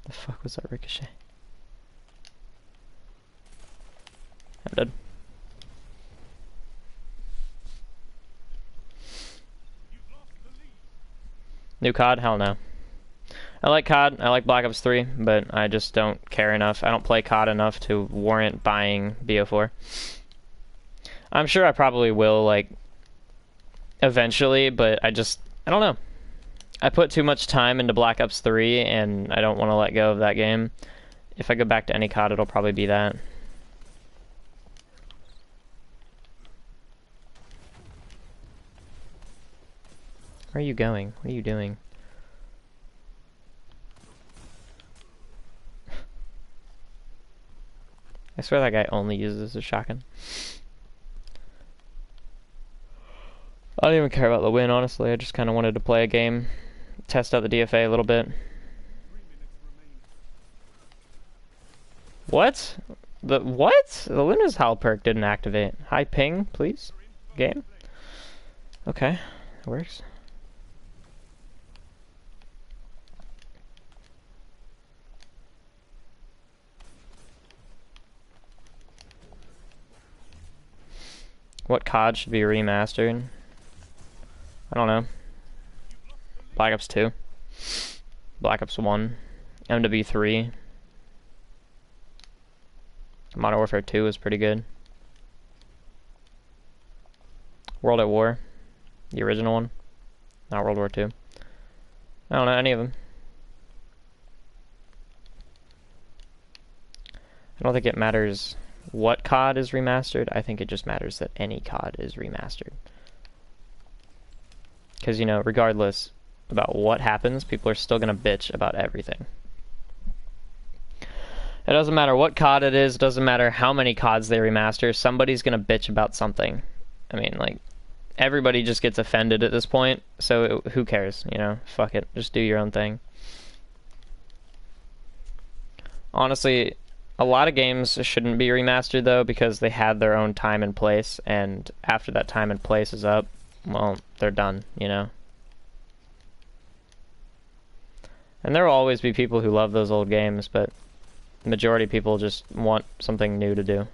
The fuck was that ricochet? I'm dead. New CoD? Hell no. I like CoD, I like Black Ops 3, but I just don't care enough. I don't play CoD enough to warrant buying BO4. I'm sure I probably will, like, eventually, but I don't know. I put too much time into Black Ops 3, and I don't want to let go of that game. If I go back to any CoD, it'll probably be that. Where are you going? What are you doing? I swear that guy only uses a shotgun. I don't even care about the win, honestly. I just kind of wanted to play a game, test out the D.F.A. a little bit. What? What? The Luna's Howl perk didn't activate. High ping, please? Game? Okay, it works. What COD should be remastered? I don't know. Black Ops 2. Black Ops 1. MW3. Modern Warfare 2 was pretty good. World at War. The original one. Not World War 2. I don't know any of them. I don't think it matters what COD is remastered. I think it just matters that any COD is remastered. Because, you know, regardless about what happens, people are still going to bitch about everything. It doesn't matter what COD it is, it doesn't matter how many CODs they remaster, somebody's gonna bitch about something. I mean, like, everybody just gets offended at this point, so who cares, you know? Fuck it, just do your own thing. Honestly, a lot of games shouldn't be remastered, though, because they had their own time and place, and after that time and place is up, well, they're done, you know? And there will always be people who love those old games, but the majority of people just want something new to do. You're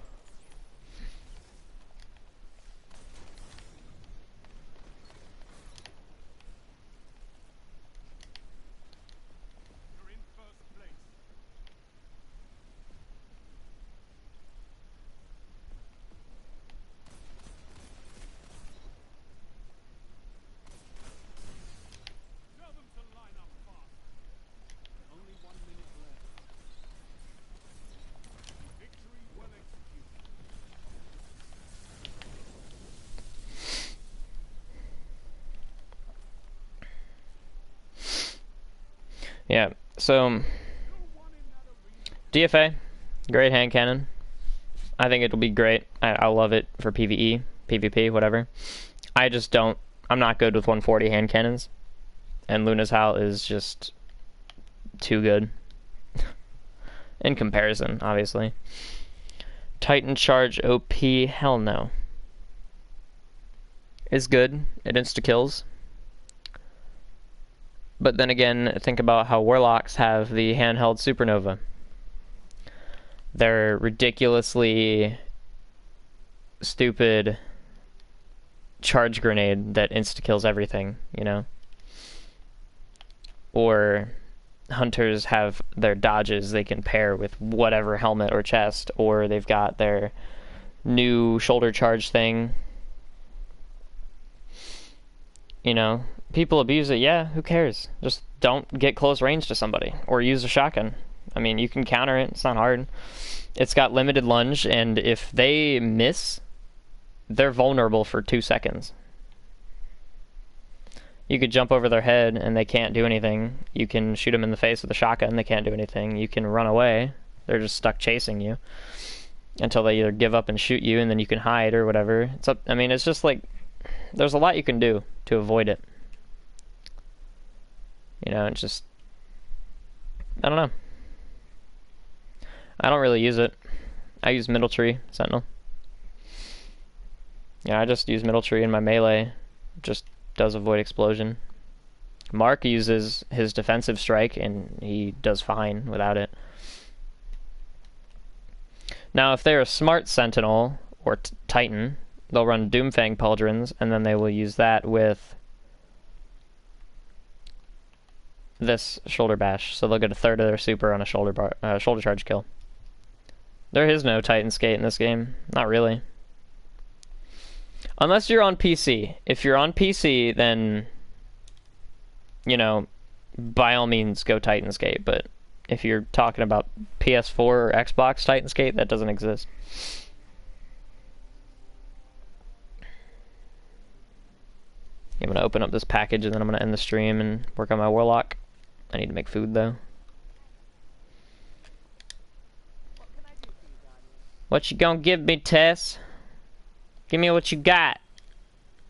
in first place. Tell them to line up fast. Only 1 minute left. Victory well executed. Yeah, so D.F.A, great hand cannon. I think it'll be great. I'll love it for PvE, PvP, whatever. I just don't, I'm not good with 140 hand cannons. And Luna's Howl is just too good. In comparison, obviously. Titan Charge OP, hell no. It's good, it insta-kills. But then again, think about how Warlocks have the handheld Supernova. Their ridiculously stupid charge grenade that insta-kills everything, you know? Or Hunters have their dodges they can pair with whatever helmet or chest, or they've got their new shoulder charge thing. You know? People abuse it, yeah, who cares? Just don't get close range to somebody, or use a shotgun. I mean, you can counter it, it's not hard. It's got limited lunge, and if they miss, they're vulnerable for 2 seconds. You could jump over their head, and they can't do anything. You can shoot them in the face with a shotgun, they can't do anything. You can run away, they're just stuck chasing you. Until they either give up and shoot you, and then you can hide, or whatever. It's up, I mean, it's just like, there's a lot you can do to avoid it. You know, it's just, I don't know. I don't really use it. I use Middle Tree Sentinel. Yeah, I just use Middle Tree in my melee. Just does avoid explosion. Mark uses his defensive strike, and he does fine without it. Now, if they're a smart Sentinel, or Titan, they'll run Doomfang Pauldrons, and then they will use that with this shoulder bash, so they'll get a third of their super on a shoulder charge kill. There is no Titan Skate in this game. Not really. Unless you're on PC. If you're on PC, then, you know, by all means go Titan Skate, but if you're talking about PS4 or Xbox Titan Skate, that doesn't exist. I'm going to open up this package and then I'm going to end the stream and work on my Warlock. I need to make food, though. What you gonna give me, Tess? Give me what you got.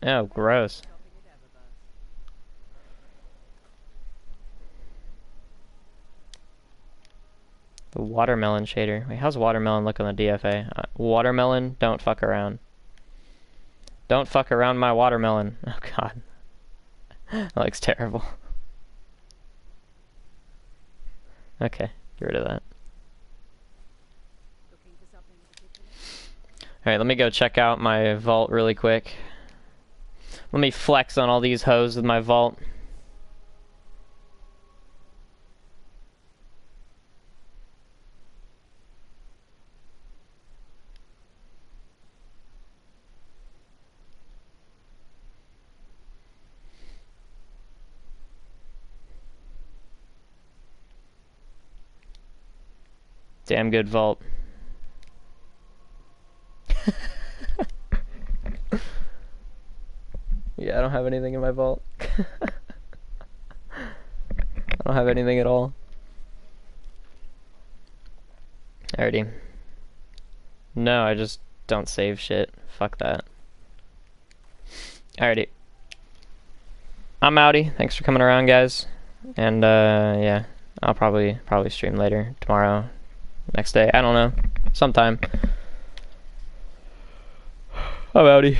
Oh, gross. The watermelon shader. Wait, how's watermelon look on the D.F.A? Watermelon, don't fuck around. Don't fuck around my watermelon. Oh, God. That looks terrible. Okay, get rid of that. Alright, let me go check out my vault really quick. Let me flex on all these hoes with my vault. Damn good vault. Yeah, I don't have anything in my vault. I don't have anything at all. Alrighty. No, I just don't save shit. Fuck that. Alrighty. I'm outie. Thanks for coming around, guys. And yeah, I'll probably stream later tomorrow, next day. I don't know, sometime. I'm outie.